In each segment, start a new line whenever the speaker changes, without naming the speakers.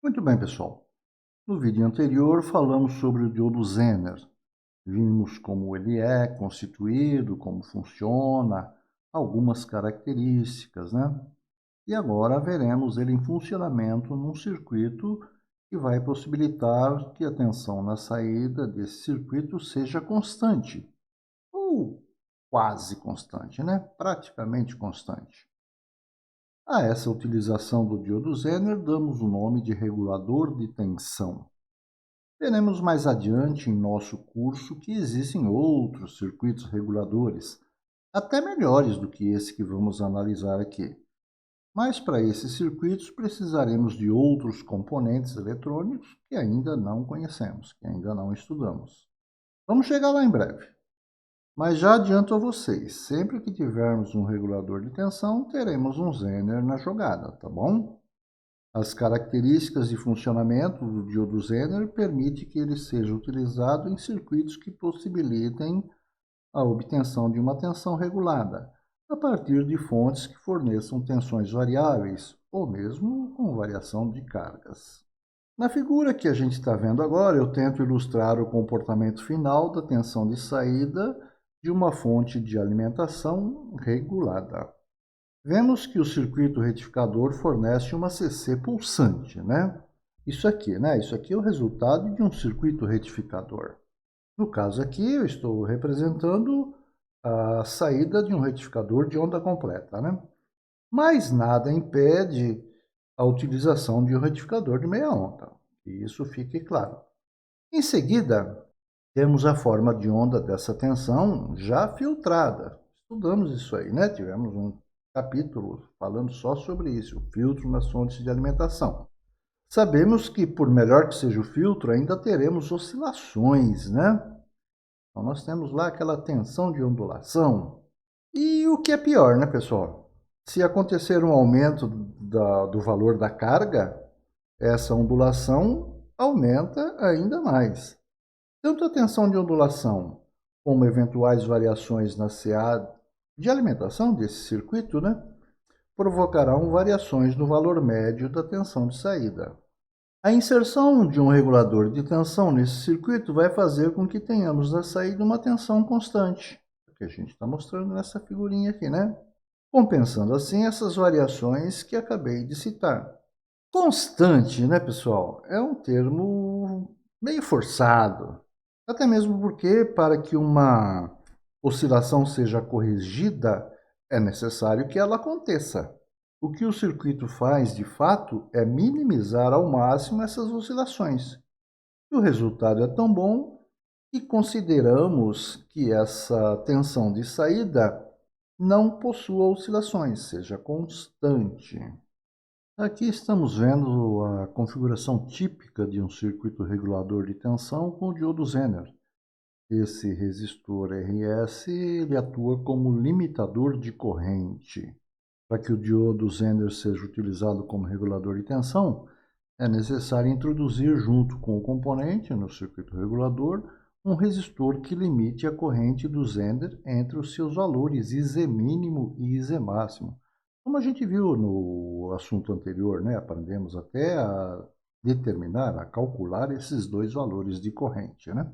Muito bem, pessoal. No vídeo anterior falamos sobre o diodo Zener. Vimos como ele é constituído, como funciona, algumas características, né? E agora veremos ele em funcionamento num circuito que vai possibilitar que a tensão na saída desse circuito seja constante, ou quase constante, né? Praticamente constante. A essa utilização do diodo Zener damos o nome de regulador de tensão. Veremos mais adiante em nosso curso que existem outros circuitos reguladores, até melhores do que esse que vamos analisar aqui. Mas para esses circuitos precisaremos de outros componentes eletrônicos que ainda não conhecemos, que ainda não estudamos. Vamos chegar lá em breve. Mas já adianto a vocês, sempre que tivermos um regulador de tensão, teremos um Zener na jogada, tá bom? As características de funcionamento do diodo Zener permitem que ele seja utilizado em circuitos que possibilitem a obtenção de uma tensão regulada, a partir de fontes que forneçam tensões variáveis, ou mesmo com variação de cargas. Na figura que a gente está vendo agora, eu tento ilustrar o comportamento final da tensão de saída de uma fonte de alimentação regulada. Vemos que o circuito retificador fornece uma CC pulsante, né? Isso aqui é o resultado de um circuito retificador. No caso aqui, eu estou representando a saída de um retificador de onda completa, né? Mas nada impede a utilização de um retificador de meia onda, que isso fique claro. Em seguida, temos a forma de onda dessa tensão já filtrada. Estudamos isso aí, né? Tivemos um capítulo falando só sobre isso, o filtro nas fontes de alimentação. Sabemos que, por melhor que seja o filtro, ainda teremos oscilações, né? Então, nós temos lá aquela tensão de ondulação. E o que é pior, né, pessoal? Se acontecer um aumento do valor da carga, essa ondulação aumenta ainda mais. Tanto a tensão de ondulação como eventuais variações na CA de alimentação desse circuito, né, provocarão variações no valor médio da tensão de saída. A inserção de um regulador de tensão nesse circuito vai fazer com que tenhamos na saída uma tensão constante, que a gente está mostrando nessa figurinha aqui, né? Compensando assim essas variações que acabei de citar. Constante, né, pessoal, é um termo meio forçado, até mesmo porque para que uma oscilação seja corrigida, é necessário que ela aconteça. O que o circuito faz, de fato, é minimizar ao máximo essas oscilações. E o resultado é tão bom que consideramos que essa tensão de saída não possua oscilações, seja constante. Aqui estamos vendo a configuração típica de um circuito regulador de tensão com o diodo Zener. Esse resistor RS ele atua como limitador de corrente. Para que o diodo Zener seja utilizado como regulador de tensão, é necessário introduzir junto com o componente no circuito regulador um resistor que limite a corrente do Zener entre os seus valores IZ mínimo e IZ máximo. Como a gente viu no assunto anterior, né? Aprendemos até a determinar, a calcular esses dois valores de corrente, né?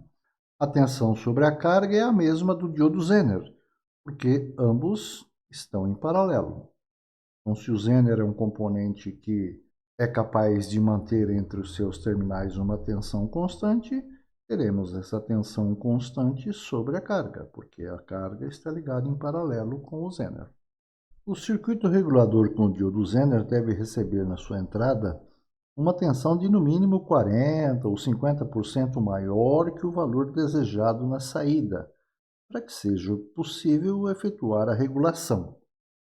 A tensão sobre a carga é a mesma do diodo Zener, porque ambos estão em paralelo. Então, se o Zener é um componente que é capaz de manter entre os seus terminais uma tensão constante, teremos essa tensão constante sobre a carga, porque a carga está ligada em paralelo com o Zener. O circuito regulador com o diodo Zener deve receber na sua entrada uma tensão de no mínimo 40% ou 50% maior que o valor desejado na saída, para que seja possível efetuar a regulação.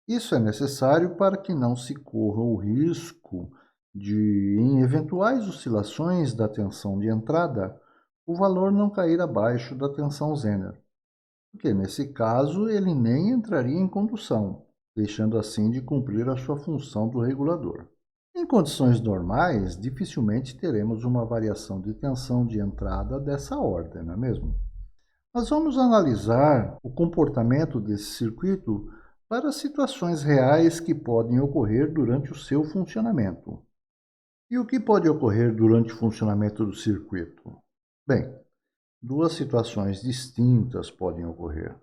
Isso é necessário para que não se corra o risco de, em eventuais oscilações da tensão de entrada, o valor não cair abaixo da tensão Zener, porque nesse caso ele nem entraria em condução, deixando assim de cumprir a sua função do regulador. Em condições normais, dificilmente teremos uma variação de tensão de entrada dessa ordem, não é mesmo? Mas vamos analisar o comportamento desse circuito para situações reais que podem ocorrer durante o seu funcionamento. E o que pode ocorrer durante o funcionamento do circuito? Bem, duas situações distintas podem ocorrer.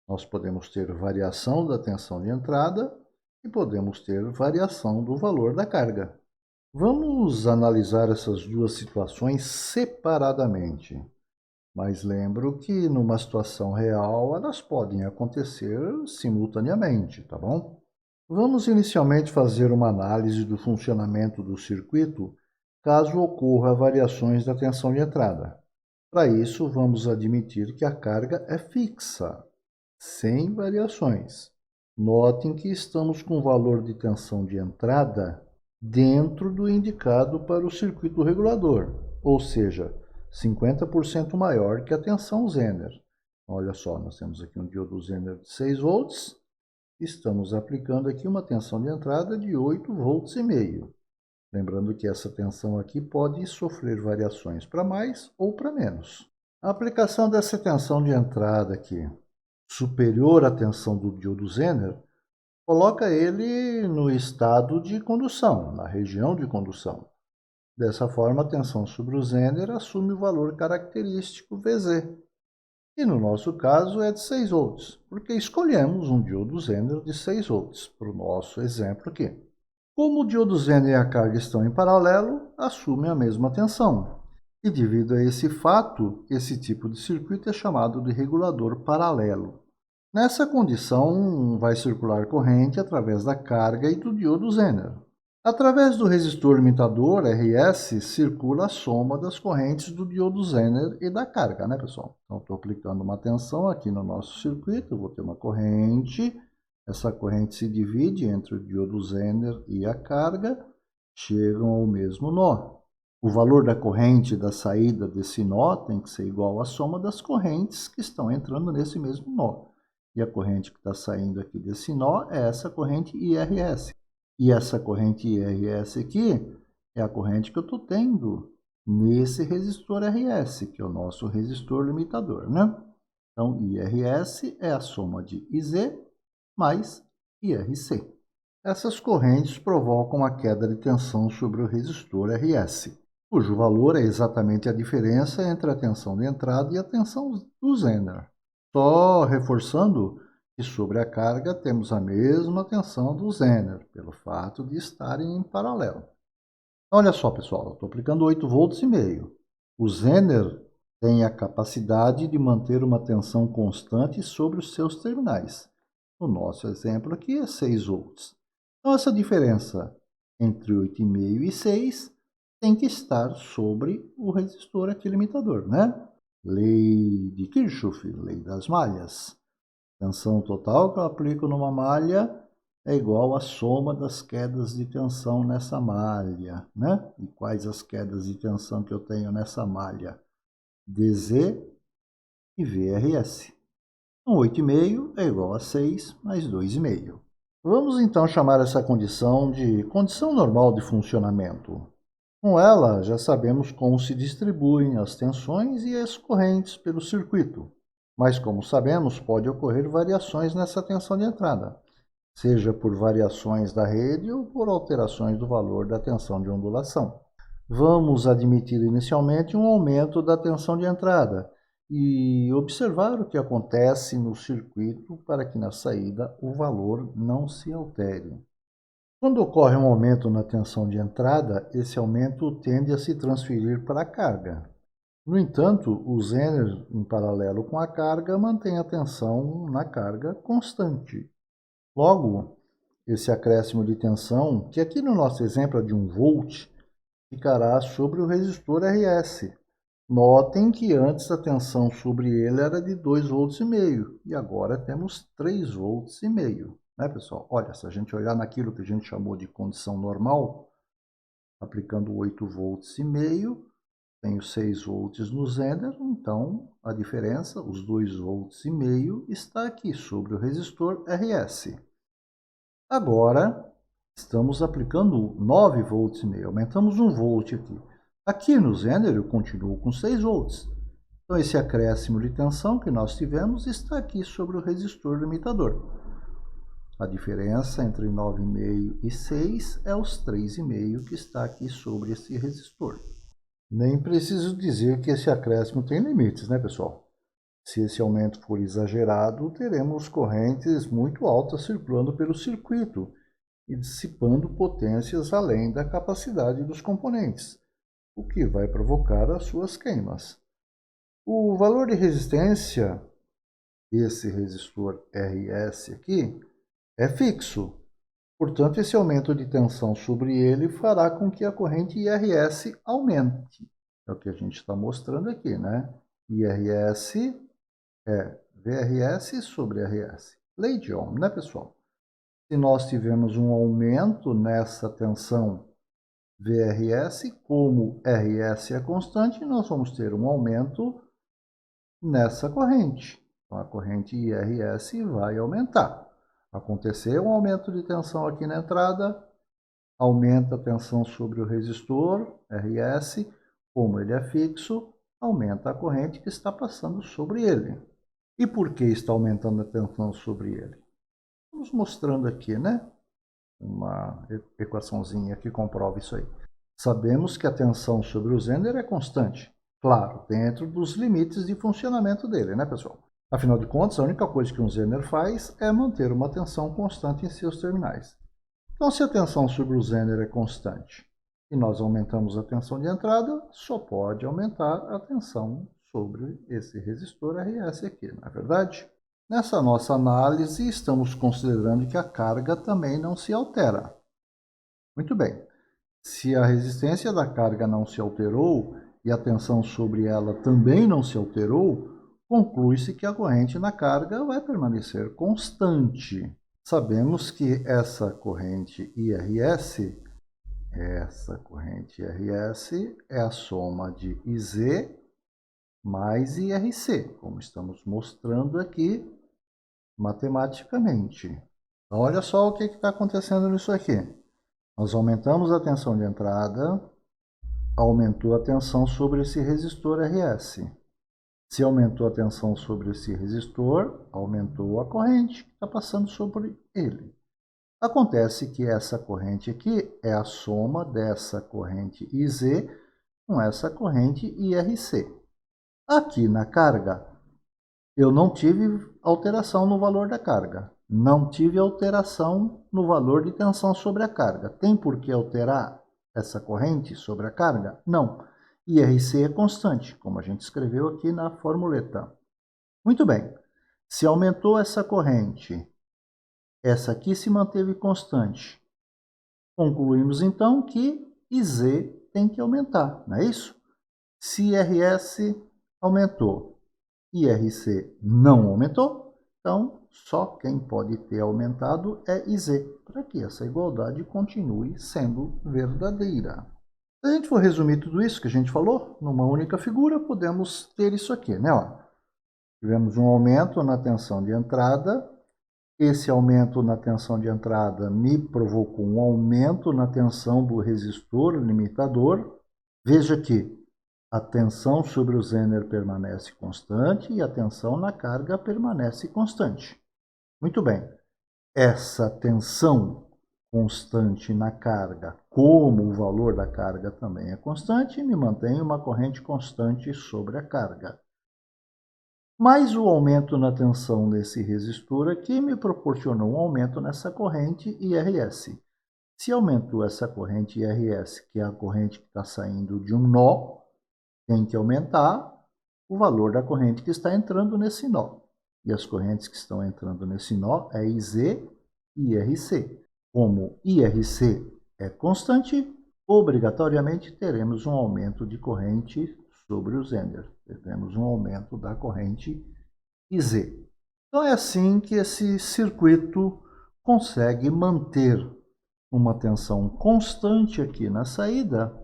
Nós podemos ter variação da tensão de entrada e podemos ter variação do valor da carga. Vamos analisar essas duas situações separadamente, mas lembro que numa situação real elas podem acontecer simultaneamente, tá bom? Vamos inicialmente fazer uma análise do funcionamento do circuito caso ocorra variações da tensão de entrada. Para isso, vamos admitir que a carga é fixa, sem variações. Notem que estamos com o valor de tensão de entrada dentro do indicado para o circuito regulador, ou seja, 50% maior que a tensão Zener. Olha só, nós temos aqui um diodo Zener de 6 volts, estamos aplicando aqui uma tensão de entrada de 8 volts e meio. Lembrando que essa tensão aqui pode sofrer variações para mais ou para menos. A aplicação dessa tensão de entrada aqui, superior à tensão do diodo Zener, coloca ele no estado de condução, na região de condução. Dessa forma, a tensão sobre o Zener assume o valor característico Vz, e no nosso caso é de 6 volts, porque escolhemos um diodo Zener de 6 volts para o nosso exemplo aqui. Como o diodo Zener e a carga estão em paralelo, assume a mesma tensão. E devido a esse fato, esse tipo de circuito é chamado de regulador paralelo. Nessa condição, vai circular corrente através da carga e do diodo Zener. Através do resistor limitador, RS, circula a soma das correntes do diodo Zener e da carga, né, pessoal? Então, estou aplicando uma tensão aqui no nosso circuito, eu vou ter uma corrente, essa corrente se divide entre o diodo Zener e a carga, chegam ao mesmo nó. O valor da corrente da saída desse nó tem que ser igual à soma das correntes que estão entrando nesse mesmo nó. E a corrente que está saindo aqui desse nó é essa corrente IRS. E essa corrente IRS aqui é a corrente que eu estou tendo nesse resistor RS, que é o nosso resistor limitador, né? Então, IRS é a soma de IZ mais IRC. Essas correntes provocam a queda de tensão sobre o resistor RS, cujo valor é exatamente a diferença entre a tensão de entrada e a tensão do Zener. Só reforçando que sobre a carga temos a mesma tensão do Zener, pelo fato de estarem em paralelo. Olha só, pessoal, eu estou aplicando 8 volts e meio. O Zener tem a capacidade de manter uma tensão constante sobre os seus terminais. O nosso exemplo aqui é 6 volts. Então, essa diferença entre 8,5 e 6 tem que estar sobre o resistor aqui limitador, né? Lei de Kirchhoff, lei das malhas. Tensão total que eu aplico numa malha é igual à soma das quedas de tensão nessa malha, né? E quais as quedas de tensão que eu tenho nessa malha? DZ e VRS. Então, 8,5 é igual a 6 mais 2,5. Vamos então chamar essa condição de condição normal de funcionamento. Com ela, já sabemos como se distribuem as tensões e as correntes pelo circuito. Mas, como sabemos, pode ocorrer variações nessa tensão de entrada, seja por variações da rede ou por alterações do valor da tensão de ondulação. Vamos admitir inicialmente um aumento da tensão de entrada e observar o que acontece no circuito para que na saída o valor não se altere. Quando ocorre um aumento na tensão de entrada, esse aumento tende a se transferir para a carga. No entanto, o Zener, em paralelo com a carga, mantém a tensão na carga constante. Logo, esse acréscimo de tensão, que aqui no nosso exemplo é de 1 volt, ficará sobre o resistor RS. Notem que antes a tensão sobre ele era de 2,5 volts e agora temos 3,5 volts. Né, pessoal? Olha, se a gente olhar naquilo que a gente chamou de condição normal, aplicando 8 volts e meio, tenho 6 volts no Zener, então a diferença, os 2,5 volts, está aqui sobre o resistor RS. Agora, estamos aplicando 9 volts e meio, aumentamos 1 volt aqui. Aqui no Zener eu continuo com 6 volts. Então esse acréscimo de tensão que nós tivemos está aqui sobre o resistor limitador. A diferença entre 9,5 e 6 é os 3,5 que está aqui sobre esse resistor. Nem preciso dizer que esse acréscimo tem limites, né, pessoal? Se esse aumento for exagerado, teremos correntes muito altas circulando pelo circuito e dissipando potências além da capacidade dos componentes, o que vai provocar as suas queimas. O valor de resistência, esse resistor RS aqui, é fixo. Portanto, esse aumento de tensão sobre ele fará com que a corrente IRS aumente. É o que a gente está mostrando aqui, né? IRS é VRS sobre RS. Lei de Ohm, né, pessoal? Se nós tivermos um aumento nessa tensão VRS, como RS é constante, nós vamos ter um aumento nessa corrente. Então, a corrente IRS vai aumentar. Aconteceu um aumento de tensão aqui na entrada, aumenta a tensão sobre o resistor, RS, como ele é fixo, aumenta a corrente que está passando sobre ele. E por que está aumentando a tensão sobre ele? Estamos mostrando aqui, né? Uma equaçãozinha que comprova isso aí. Sabemos que a tensão sobre o Zener é constante, claro, dentro dos limites de funcionamento dele, né, pessoal? Afinal de contas, a única coisa que um Zener faz é manter uma tensão constante em seus terminais. Então, se a tensão sobre o Zener é constante e nós aumentamos a tensão de entrada, só pode aumentar a tensão sobre esse resistor RS aqui, não é verdade? Nessa nossa análise, estamos considerando que a carga também não se altera. Muito bem. Se a resistência da carga não se alterou e a tensão sobre ela também não se alterou, conclui-se que a corrente na carga vai permanecer constante. Sabemos que essa corrente IRS é a soma de IZ mais IRC, como estamos mostrando aqui matematicamente. Então, olha só o que está acontecendo nisso aqui. Nós aumentamos a tensão de entrada, aumentou a tensão sobre esse resistor RS. Se aumentou a tensão sobre esse resistor, aumentou a corrente que está passando sobre ele. Acontece que essa corrente aqui é a soma dessa corrente IZ com essa corrente IRC. Aqui na carga, eu não tive alteração no valor da carga. Não tive alteração no valor de tensão sobre a carga. Tem por que alterar essa corrente sobre a carga? Não. IRC é constante, como a gente escreveu aqui na formuleta. Muito bem. Se aumentou essa corrente, essa aqui se manteve constante. Concluímos então que IZ tem que aumentar, não é isso? Se IRS aumentou, IRC não aumentou, então só quem pode ter aumentado é IZ, para que essa igualdade continue sendo verdadeira. Se a gente for resumir tudo isso que a gente falou numa única figura, podemos ter isso aqui, né? Ó, tivemos um aumento na tensão de entrada, esse aumento na tensão de entrada me provocou um aumento na tensão do resistor limitador. Veja que a tensão sobre o Zener permanece constante e a tensão na carga permanece constante. Muito bem. Essa tensão constante na carga, como o valor da carga também é constante, me mantém uma corrente constante sobre a carga. Mas o aumento na tensão desse resistor aqui me proporcionou um aumento nessa corrente IRS. Se aumentou essa corrente IRS, que é a corrente que está saindo de um nó, tem que aumentar o valor da corrente que está entrando nesse nó. E as correntes que estão entrando nesse nó é IZ e IRC. Como IRC é constante, obrigatoriamente teremos um aumento de corrente sobre o Zener. Teremos um aumento da corrente IZ. Então é assim que esse circuito consegue manter uma tensão constante aqui na saída,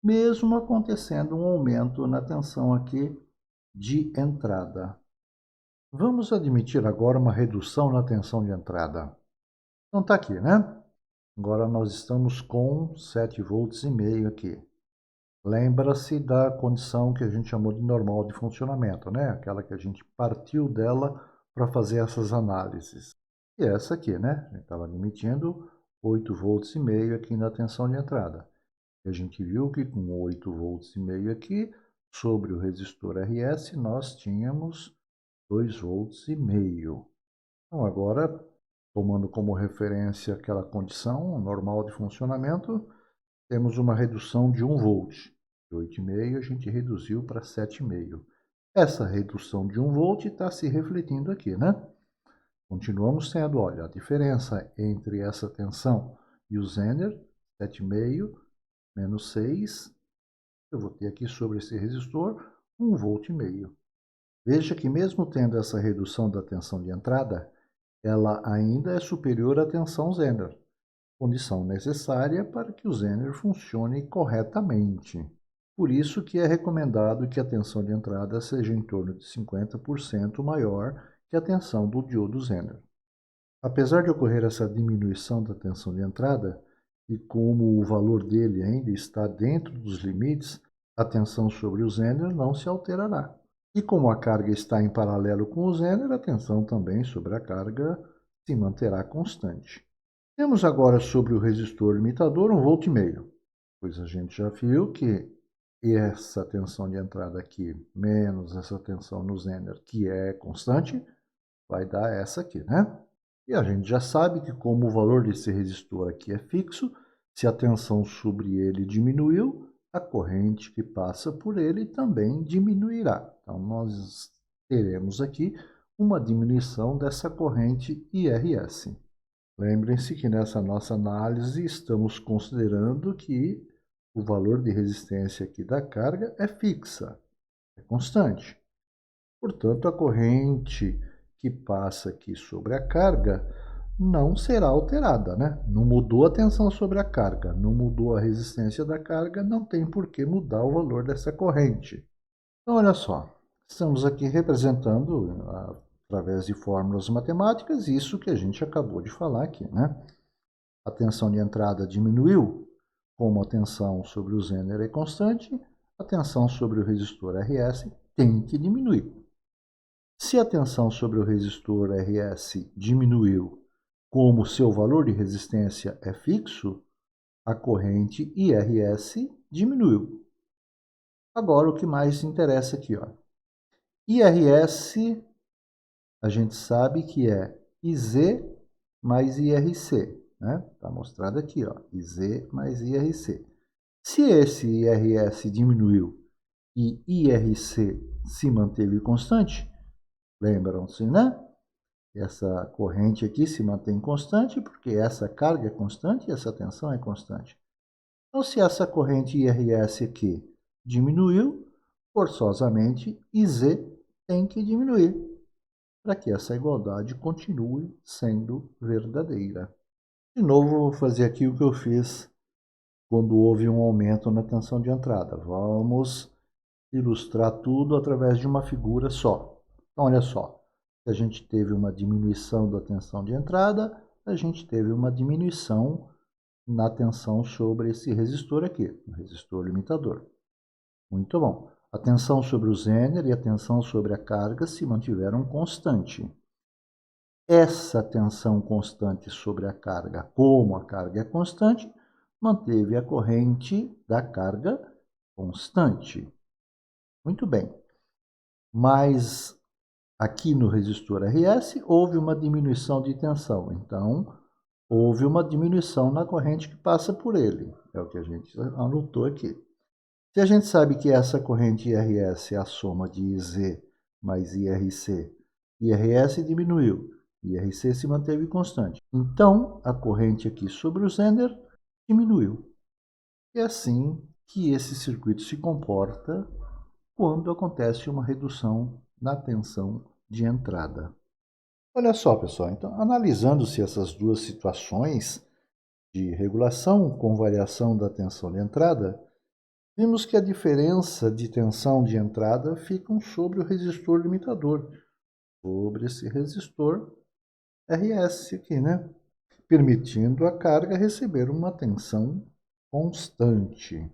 mesmo acontecendo um aumento na tensão aqui de entrada. Vamos admitir agora uma redução na tensão de entrada. Então está aqui, né? Agora nós estamos com 7,5 volts aqui. Lembra-se da condição que a gente chamou de normal de funcionamento, né? Aquela que a gente partiu dela para fazer essas análises. e essa aqui, né? A gente estava admitindo 8 volts e meio aqui na tensão de entrada. E a gente viu que com 8 volts e meio aqui, sobre o resistor RS, nós tínhamos 2 volts e meio. Então agora, tomando como referência aquela condição normal de funcionamento, temos uma redução de 1 volt. De 8,5 a gente reduziu para 7,5. Essa redução de 1 volt está se refletindo aqui, né? Continuamos tendo, olha, a diferença entre essa tensão e o Zener, 7,5 menos 6, eu vou ter aqui sobre esse resistor 1,5 volt. Veja que mesmo tendo essa redução da tensão de entrada, ela ainda é superior à tensão Zener, condição necessária para que o Zener funcione corretamente. Por isso que é recomendado que a tensão de entrada seja em torno de 50% maior que a tensão do diodo Zener. Apesar de ocorrer essa diminuição da tensão de entrada, e como o valor dele ainda está dentro dos limites, a tensão sobre o Zener não se alterará. E como a carga está em paralelo com o Zener, a tensão também sobre a carga se manterá constante. Temos agora sobre o resistor limitador 1,5 volt, pois a gente já viu que essa tensão de entrada aqui menos essa tensão no Zener, que é constante, vai dar essa aqui, né? E a gente já sabe que como o valor desse resistor aqui é fixo, se a tensão sobre ele diminuiu, a corrente que passa por ele também diminuirá. Então, nós teremos aqui uma diminuição dessa corrente IRS. Lembrem-se que nessa nossa análise estamos considerando que o valor de resistência aqui da carga é fixa, é constante. Portanto, a corrente que passa aqui sobre a carga não será alterada, né? Não mudou a tensão sobre a carga, não mudou a resistência da carga, não tem por que mudar o valor dessa corrente. Então, olha só, estamos aqui representando, através de fórmulas matemáticas, isso que a gente acabou de falar aqui, né? A tensão de entrada diminuiu, como a tensão sobre o Zener é constante, a tensão sobre o resistor RS tem que diminuir. Se a tensão sobre o resistor RS diminuiu, como seu valor de resistência é fixo, a corrente IRS diminuiu. Agora o que mais interessa aqui, ó. IRS, a gente sabe que é IZ mais IRC, né? Está mostrado aqui, ó, IZ mais IRC. Se esse IRS diminuiu e IRC se manteve constante, lembram-se, né? Essa corrente aqui se mantém constante porque essa carga é constante e essa tensão é constante. Então, se essa corrente IRS aqui diminuiu, forçosamente IZ tem que diminuir para que essa igualdade continue sendo verdadeira. De novo, vou fazer aqui o que eu fiz quando houve um aumento na tensão de entrada. Vamos ilustrar tudo através de uma figura só. Então, olha só, se a gente teve uma diminuição da tensão de entrada, a gente teve uma diminuição na tensão sobre esse resistor aqui, o resistor limitador. Muito bom. A tensão sobre o Zener e a tensão sobre a carga se mantiveram constante. Essa tensão constante sobre a carga, como a carga é constante, manteve a corrente da carga constante. Muito bem. Mas aqui no resistor RS houve uma diminuição de tensão. Então, houve uma diminuição na corrente que passa por ele. É o que a gente anotou aqui. Se a gente sabe que essa corrente IRS é a soma de IZ mais IRC, IRS diminuiu, IRC se manteve constante. Então, a corrente aqui sobre o Zener diminuiu. É assim que esse circuito se comporta quando acontece uma redução na tensão de entrada. Olha só, pessoal, então, analisando-se essas duas situações de regulação com variação da tensão de entrada, vimos que a diferença de tensão de entrada fica sobre o resistor limitador, sobre esse resistor RS aqui, né? Permitindo a carga receber uma tensão constante.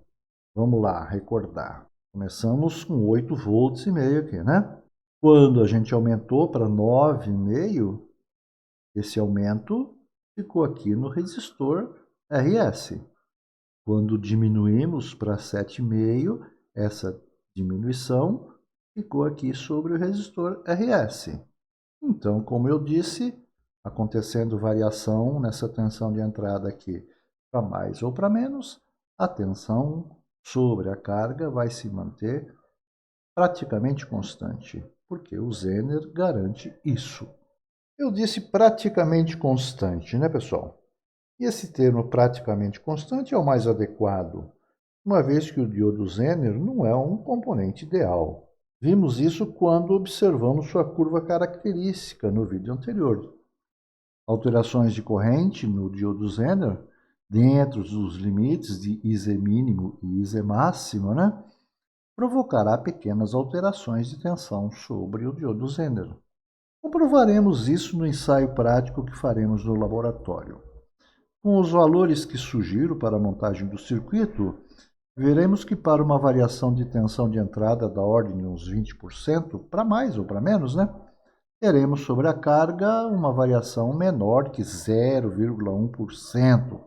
Vamos lá, recordar. Começamos com 8 volts e meio aqui, né? Quando a gente aumentou para 9,5, Esse aumento ficou aqui no resistor RS. Quando diminuímos para 7,5, essa diminuição ficou aqui sobre o resistor RS. Então, como eu disse, acontecendo variação nessa tensão de entrada aqui para mais ou para menos, a tensão sobre a carga vai se manter praticamente constante, porque o Zener garante isso. Eu disse praticamente constante, né, pessoal? E esse termo praticamente constante é o mais adequado, uma vez que o diodo Zener não é um componente ideal. Vimos isso quando observamos sua curva característica no vídeo anterior. Alterações de corrente no diodo Zener, dentro dos limites de IZ mínimo e IZ máximo, né, provocará pequenas alterações de tensão sobre o diodo Zener. Comprovaremos isso no ensaio prático que faremos no laboratório. Com os valores que sugiro para a montagem do circuito, veremos que para uma variação de tensão de entrada da ordem de uns 20%, para mais ou para menos, né? Teremos sobre a carga uma variação menor que 0,1%,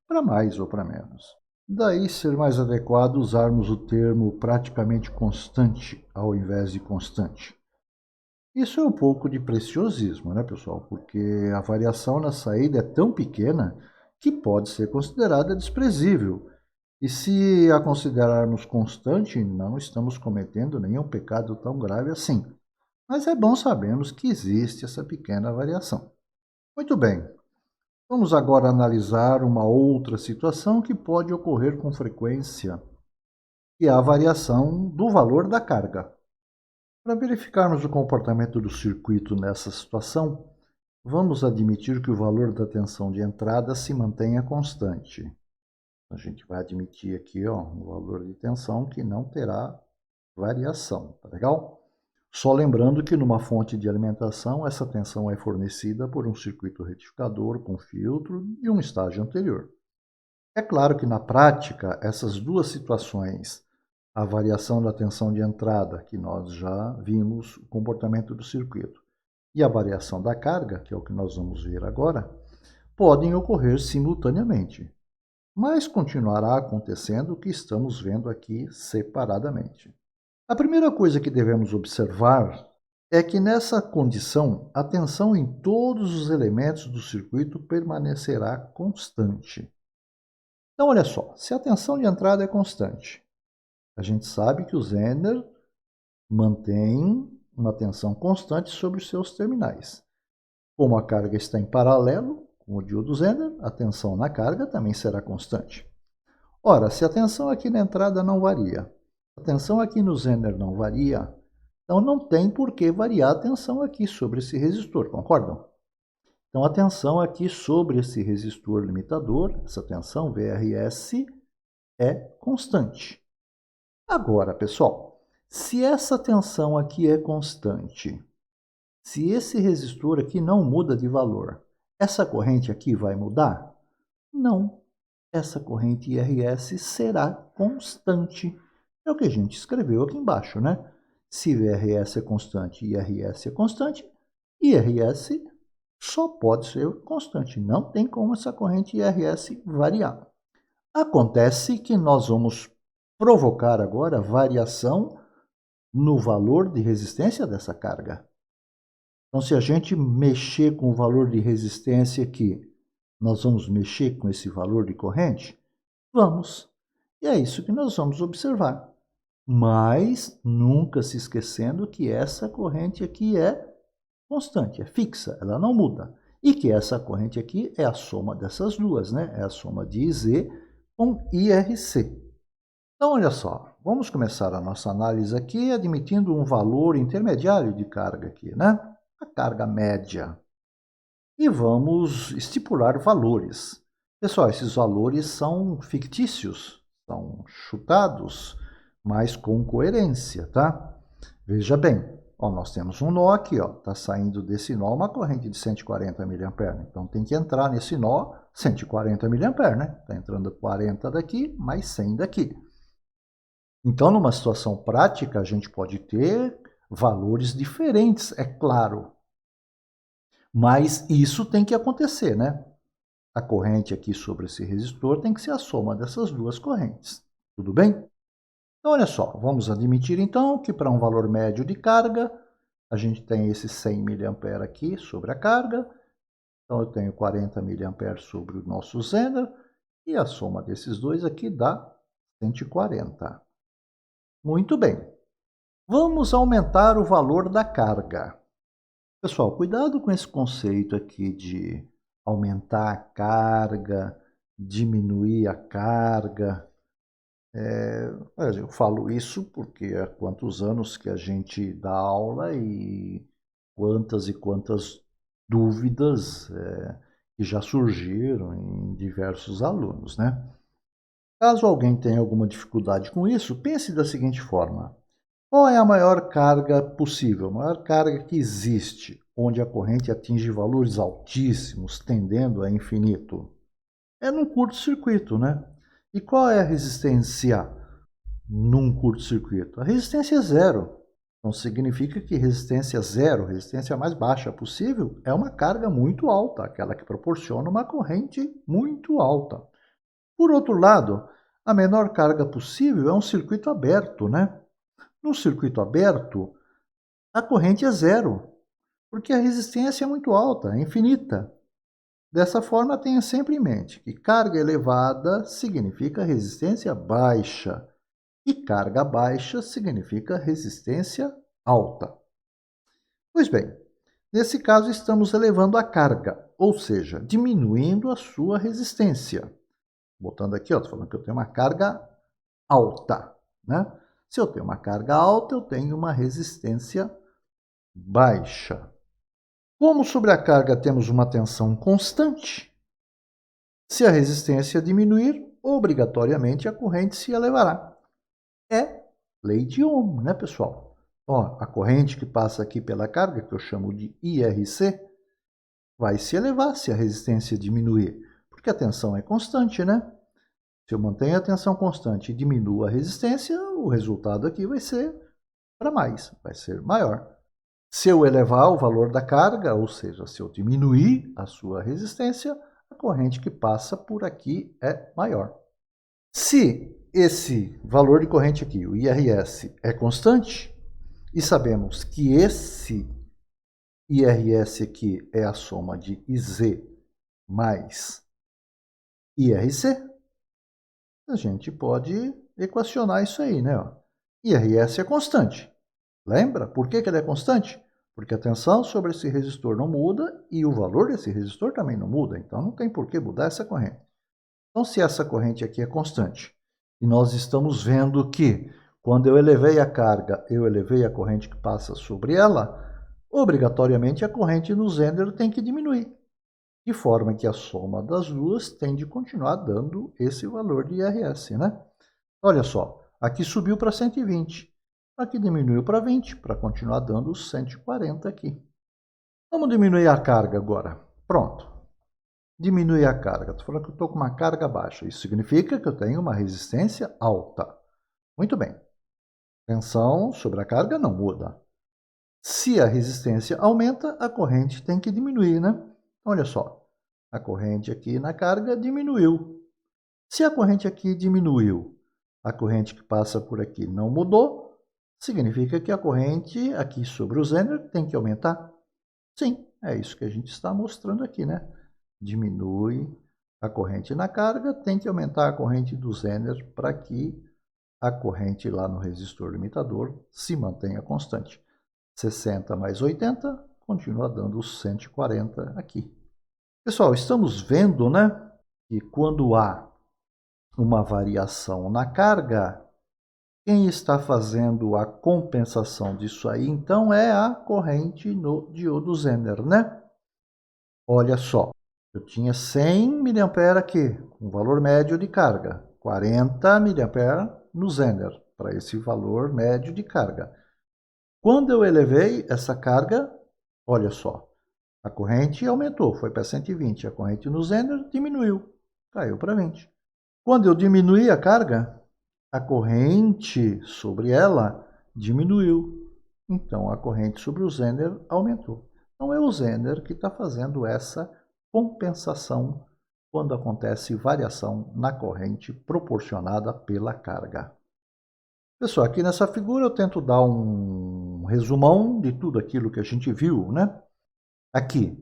para mais ou para menos. Daí ser mais adequado usarmos o termo praticamente constante ao invés de constante. Isso é um pouco de preciosismo, né, pessoal? Porque a variação na saída é tão pequena que pode ser considerada desprezível. E se a considerarmos constante, não estamos cometendo nenhum pecado tão grave assim. Mas é bom sabermos que existe essa pequena variação. Muito bem, vamos agora analisar uma outra situação que pode ocorrer com frequência, que é a variação do valor da carga. Para verificarmos o comportamento do circuito nessa situação, vamos admitir que o valor da tensão de entrada se mantenha constante. A gente vai admitir aqui um valor de tensão que não terá variação, tá legal? Só lembrando que numa fonte de alimentação, essa tensão é fornecida por um circuito retificador com filtro de um estágio anterior. É claro que na prática, essas duas situações, a variação da tensão de entrada, que nós já vimos o comportamento do circuito, e a variação da carga, que é o que nós vamos ver agora, podem ocorrer simultaneamente, mas continuará acontecendo o que estamos vendo aqui separadamente. A primeira coisa que devemos observar é que nessa condição, a tensão em todos os elementos do circuito permanecerá constante. Então, olha só, se a tensão de entrada é constante, a gente sabe que o Zener mantém uma tensão constante sobre os seus terminais. Como a carga está em paralelo com o diodo Zener, a tensão na carga também será constante. Ora, se a tensão aqui na entrada não varia, a tensão aqui no Zener não varia, então não tem por que variar a tensão aqui sobre esse resistor, concordam? Então a tensão aqui sobre esse resistor limitador, essa tensão VRS, é constante. Agora, pessoal, se essa tensão aqui é constante, se esse resistor aqui não muda de valor, essa corrente aqui vai mudar? Não. Essa corrente IRS será constante. É o que a gente escreveu aqui embaixo, né? Se VRS é constante e IRS é constante, IRS só pode ser constante. Não tem como essa corrente IRS variar. Acontece que nós vamos provocar agora variação no valor de resistência dessa carga. Então, se a gente mexer com o valor de resistência aqui, nós vamos mexer com esse valor de corrente? Vamos. E é isso que nós vamos observar. Mas nunca se esquecendo que essa corrente aqui é constante, é fixa, ela não muda. E que essa corrente aqui é a soma dessas duas, né? É a soma de IZ com IRC. Então, olha só, vamos começar a nossa análise aqui admitindo um valor intermediário de carga aqui, né? A carga média. E vamos estipular valores. Pessoal, esses valores são fictícios, são chutados, mas com coerência, tá? Veja bem, ó, nós temos um nó aqui, ó, tá saindo desse nó uma corrente de 140 mA. Então tem que entrar nesse nó 140 mA, né? Tá entrando 40 daqui, mais 100 daqui. Então, numa situação prática, a gente pode ter valores diferentes, é claro. Mas isso tem que acontecer, né? A corrente aqui sobre esse resistor tem que ser a soma dessas duas correntes. Tudo bem? Então, olha só, vamos admitir então que para um valor médio de carga, a gente tem esse 100 mA aqui sobre a carga. Então, eu tenho 40 mA sobre o nosso Zener, e a soma desses dois aqui dá 140. Muito bem. Vamos aumentar o valor da carga. Pessoal, cuidado com esse conceito aqui de aumentar a carga, diminuir a carga. Eu falo isso porque há quantos anos que a gente dá aula e quantas dúvidas que já surgiram em diversos alunos, né? Caso alguém tenha alguma dificuldade com isso, pense da seguinte forma: qual é a maior carga possível, a maior carga que existe, onde a corrente atinge valores altíssimos, tendendo a infinito? É num curto-circuito, né? E qual é a resistência num curto-circuito? A resistência é zero. Então significa que resistência zero, resistência mais baixa possível, é uma carga muito alta, aquela que proporciona uma corrente muito alta. Por outro lado, a menor carga possível é um circuito aberto, né? No circuito aberto, a corrente é zero, porque a resistência é muito alta, é infinita. Dessa forma, tenha sempre em mente que carga elevada significa resistência baixa e carga baixa significa resistência alta. Pois bem, nesse caso estamos elevando a carga, ou seja, diminuindo a sua resistência. Voltando aqui, estou falando que eu tenho uma carga alta, né? Se eu tenho uma carga alta, eu tenho uma resistência baixa. Como sobre a carga temos uma tensão constante, se a resistência diminuir, obrigatoriamente a corrente se elevará. É lei de Ohm, né, pessoal? Ó, a corrente que passa aqui pela carga, que eu chamo de IRC, vai se elevar se a resistência diminuir, porque a tensão é constante, né? Se eu mantenho a tensão constante e diminuo a resistência, o resultado aqui vai ser para mais, vai ser maior. Se eu elevar o valor da carga, ou seja, se eu diminuir a sua resistência, a corrente que passa por aqui é maior. Se esse valor de corrente aqui, o IRS, é constante, e sabemos que esse IRS aqui é a soma de IZ mais IRC, a gente pode equacionar isso aí, né? IRS é constante. Lembra? Por que ele é constante? Porque a tensão sobre esse resistor não muda e o valor desse resistor também não muda. Então, não tem por que mudar essa corrente. Então, se essa corrente aqui é constante, e nós estamos vendo que quando eu elevei a carga, eu elevei a corrente que passa sobre ela, obrigatoriamente a corrente no Zener tem que diminuir. De forma que a soma das duas tem de continuar dando esse valor de IRS, né? Olha só, aqui subiu para 120. Aqui diminuiu para 20, para continuar dando os 140 aqui. Vamos diminuir a carga agora. Pronto. Diminuir a carga. Estou falando que eu estou com uma carga baixa. Isso significa que eu tenho uma resistência alta. Muito bem. Tensão sobre a carga não muda. Se a resistência aumenta, a corrente tem que diminuir, né? Olha só. A corrente aqui na carga diminuiu. Se a corrente aqui diminuiu, a corrente que passa por aqui não mudou, significa que a corrente aqui sobre o Zener tem que aumentar? Sim, é isso que a gente está mostrando aqui, né? Diminui a corrente na carga, tem que aumentar a corrente do Zener para que a corrente lá no resistor limitador se mantenha constante. 60 mais 80 continua dando os 140 aqui. Pessoal, estamos vendo, né, que quando há uma variação na carga, quem está fazendo a compensação disso aí, então, é a corrente no diodo Zener, né? Olha só, eu tinha 100 mA aqui, um valor médio de carga, 40 mA no Zener, para esse valor médio de carga. Quando eu elevei essa carga, olha só, a corrente aumentou, foi para 120, a corrente no Zener diminuiu, caiu para 20. Quando eu diminuí a carga, a corrente sobre ela diminuiu. Então, a corrente sobre o Zener aumentou. Então é o Zener que está fazendo essa compensação quando acontece variação na corrente proporcionada pela carga. Pessoal, aqui nessa figura eu tento dar um resumão de tudo aquilo que a gente viu, né? Aqui,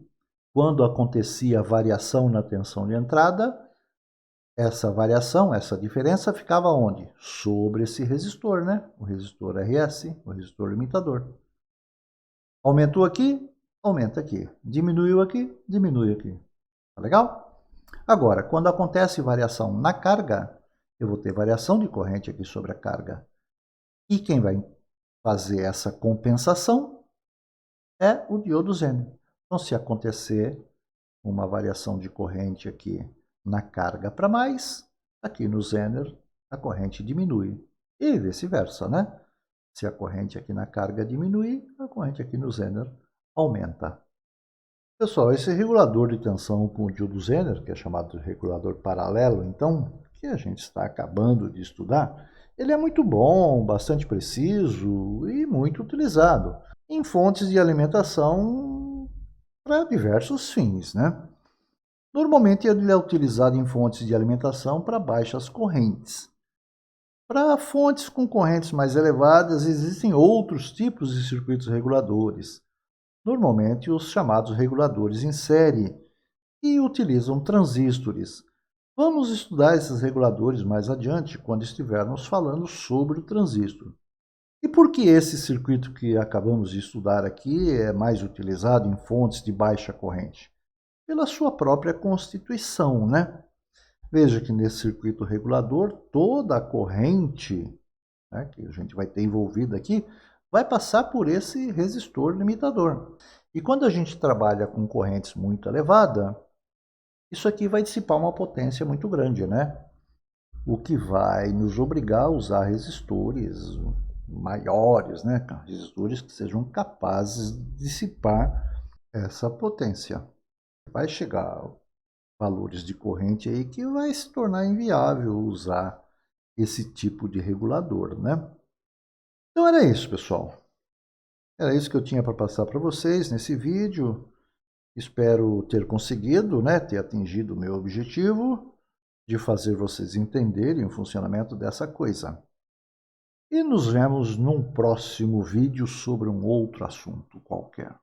quando acontecia variação na tensão de entrada, essa variação, essa diferença ficava onde? Sobre esse resistor, né? O resistor RS, o resistor limitador. Aumentou aqui, aumenta aqui. Diminuiu aqui, diminui aqui. Tá legal? Agora, quando acontece variação na carga, eu vou ter variação de corrente aqui sobre a carga. E quem vai fazer essa compensação é o diodo Zener. Então, se acontecer uma variação de corrente aqui na carga para mais, aqui no Zener a corrente diminui. E vice-versa, né? Se a corrente aqui na carga diminuir, a corrente aqui no Zener aumenta. Pessoal, esse regulador de tensão com o diodo Zener, que é chamado de regulador paralelo, então, que a gente está acabando de estudar, ele é muito bom, bastante preciso e muito utilizado em fontes de alimentação para diversos fins, né? Normalmente ele é utilizado em fontes de alimentação para baixas correntes. Para fontes com correntes mais elevadas, existem outros tipos de circuitos reguladores, normalmente os chamados reguladores em série, que utilizam transistores. Vamos estudar esses reguladores mais adiante, quando estivermos falando sobre o transistor. E por que esse circuito que acabamos de estudar aqui é mais utilizado em fontes de baixa corrente? Pela sua própria constituição, né? Veja que nesse circuito regulador, toda a corrente, né, que a gente vai ter envolvida aqui, vai passar por esse resistor limitador. E quando a gente trabalha com correntes muito elevadas, isso aqui vai dissipar uma potência muito grande, né? O que vai nos obrigar a usar resistores maiores, né? Resistores que sejam capazes de dissipar essa potência. Vai chegar a valores de corrente aí que vai se tornar inviável usar esse tipo de regulador, né? Então era isso, pessoal. Era isso que eu tinha para passar para vocês nesse vídeo. Espero ter conseguido, né, ter atingido o meu objetivo de fazer vocês entenderem o funcionamento dessa coisa. E nos vemos num próximo vídeo sobre um outro assunto qualquer.